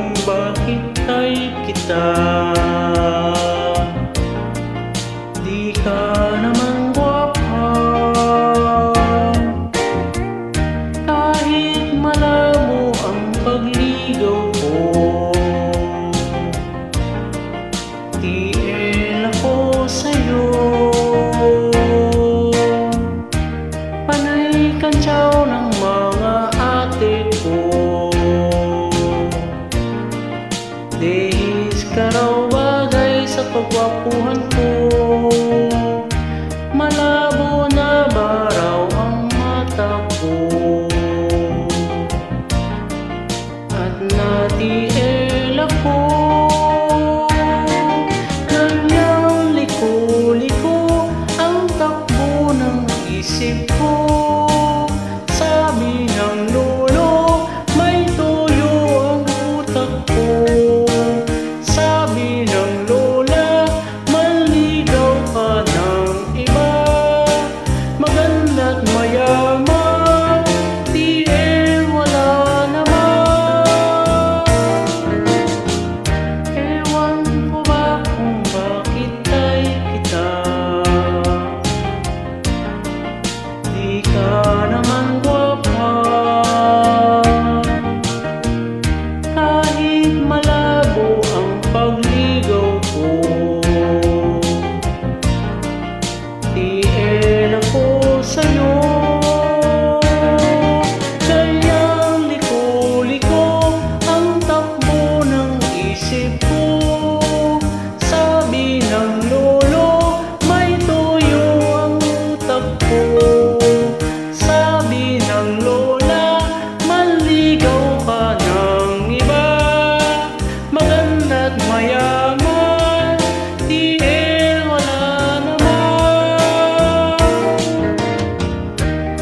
kung bakit ay kita. Di ka naman gwapa, kahit malabo ang pagligaw ko. TL ako sa'yo, panay kantsaw ng mga ate ko. Dehis ka raw bagay sa pagwapuhan ko, malabo na ba raw ang mata ko, at na-TL ako. Kanyang liko-liko ang takbo ng isip ko. Sabi ng lolo, may toyo ang utak ko. Sabi ng lola, manligaw ka ng iba, maganda't mayaman, TL wala naman. Ewan ko ba kung bakit ay kita. Di ka naman gwapa, kahit malabo ang pagligaw ko. TL ako sa'yo, kanyang liko-liko ang takbo ng isip ko. Sabi ng lolo, may toyo ang utak ko. Sabi ng lola, manligaw ka ng iba, maganda't mayaman, TL wala naman.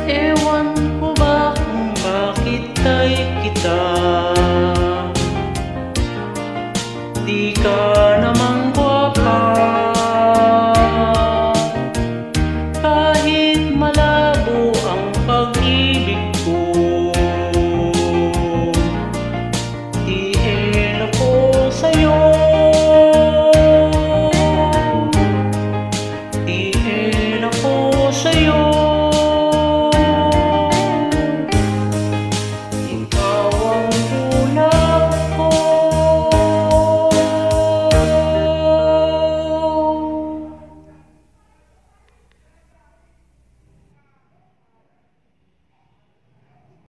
Ewan ko ba kung bakit ay kita. Di ka